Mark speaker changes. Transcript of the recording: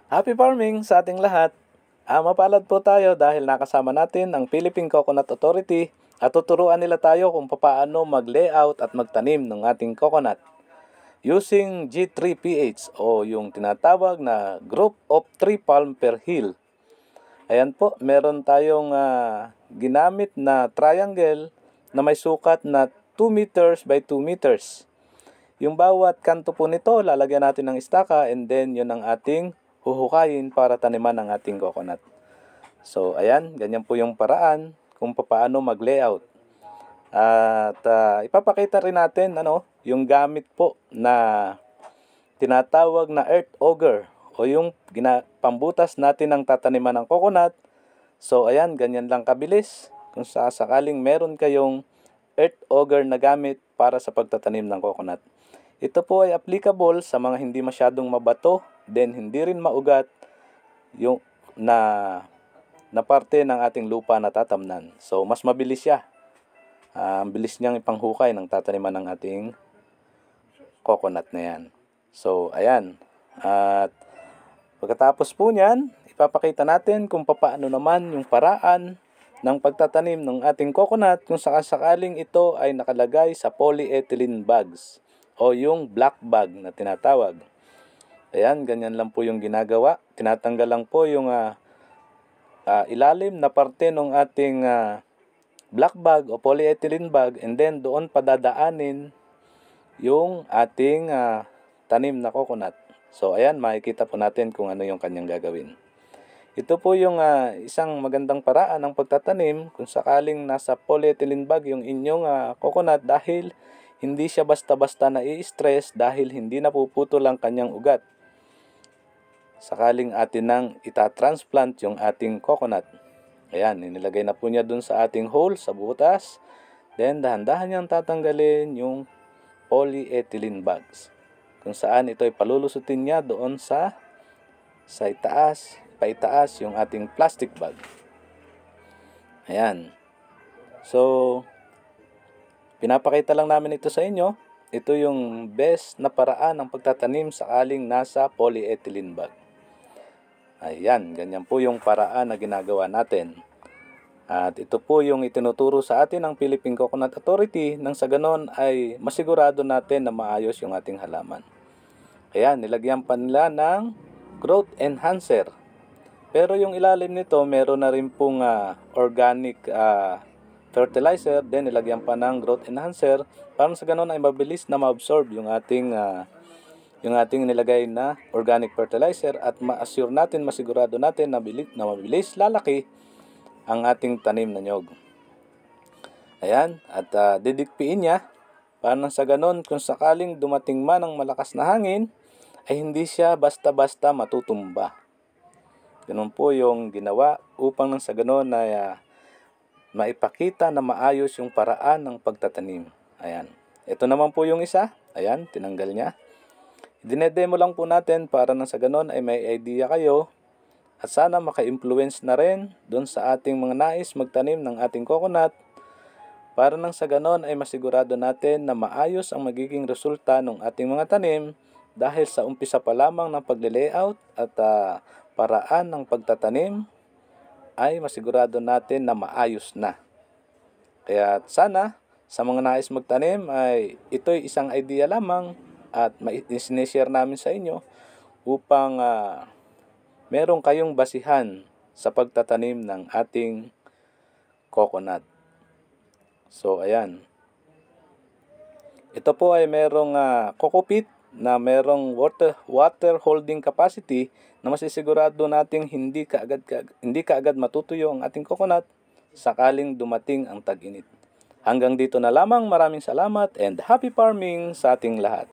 Speaker 1: Happy farming sa ating lahat! Mapalad po tayo dahil nakasama natin ang Philippine Coconut Authority at tuturuan nila tayo kung paano mag-layout at magtanim ng ating coconut using G3PH o yung tinatawag na Group of 3 Palm per Hill. Ayan po, meron tayong ginamit na triangle na may sukat na 2 meters by 2 meters. Yung bawat kanto po nito, lalagyan natin ng istaka and then yun ang ating huhukayin para taniman ng ating coconut. So, ayan, ganyan po yung paraan kung paano mag-layout. At ipapakita rin natin yung gamit po na tinatawag na earth auger o yung pambutas natin ng tataniman ng coconut. So, ayan, ganyan lang kabilis kung sakaling meron kayong earth auger na gamit para sa pagtatanim ng coconut. Ito po ay applicable sa mga hindi masyadong mabato, then hindi rin maugat yung na parte ng ating lupa na tatamnan. So, mas mabilis siya. Ang bilis niyang ipanghukay ng tataniman ng ating coconut na yan. So, ayan. At pagkatapos po niyan, ipapakita natin kung paano naman yung paraan ng pagtatanim ng ating coconut kung sakaling ito ay nakalagay sa polyethylene bags o yung black bag na tinatawag. Ayan, ganyan lang po yung ginagawa. Tinatanggal lang po yung ilalim na parte ng ating black bag o polyethylene bag and then doon padadaanin yung ating tanim na coconut. So, ayan, makikita po natin kung ano yung kanyang gagawin. Ito po yung isang magandang paraan ng pagtatanim kung sakaling nasa polyethylene bag yung inyong coconut dahil hindi siya basta-basta na i-stress dahil hindi napuputol ang kanyang ugat. Sakaling atin nang itatransplant yung ating coconut. Ayan, inilagay na po niya dun sa ating hole, sa butas. Then, dahan-dahan niyang tatanggalin yung polyethylene bags. Kung saan ito ay palulusutin niya doon sa itaas, paitaas yung ating plastic bag. Ayan. So, pinapakita lang namin ito sa inyo. Ito yung best na paraan ng pagtatanim sakaling nasa polyethylene bag. Ayan, ganyan po yung paraan na ginagawa natin. At ito po yung itinuturo sa atin ng Philippine Coconut Authority nang sa ganon ay masigurado natin na maayos yung ating halaman. Ayan, nilagyan pa nila ng growth enhancer. Pero yung ilalim nito, meron na rin pong organic fertilizer, then nilagyan pa ng growth enhancer para sa ganon ay mabilis na ma-absorb yung ating nilagay na organic fertilizer at ma-assure natin, masigurado natin na mabilis lalaki ang ating tanim na nyog. Ayan, at didikpiin niya para sa ganon kung sakaling dumating man ang malakas na hangin ay hindi siya basta-basta matutumba. Ganun po yung ginawa upang nang sa ganon na maipakita na maayos yung paraan ng pagtatanim. Ayan. Ito naman po yung isa. Ayan, tinanggal niya. Dinedemo lang po natin para nang sa ganon ay may idea kayo at sana maka-influence na rin doon sa ating mga nais magtanim ng ating coconut para nang sa ganon ay masigurado natin na maayos ang magiging resulta ng ating mga tanim dahil sa umpisa pa lamang ng pagle-layout at paraan ng pagtatanim ay masigurado natin na maayos na. Kaya sana sa mga nais magtanim ay ito'y isang idea lamang at sinishare namin sa inyo upang meron kayong basihan sa pagtatanim ng ating coconut. So, ayan. Ito po ay merong coco pit na merong water holding capacity na masisigurado nating hindi kaagad matutuyo ang ating coconut sakaling dumating ang tag-init. Hanggang dito na lamang, maraming salamat and happy farming sa ating lahat.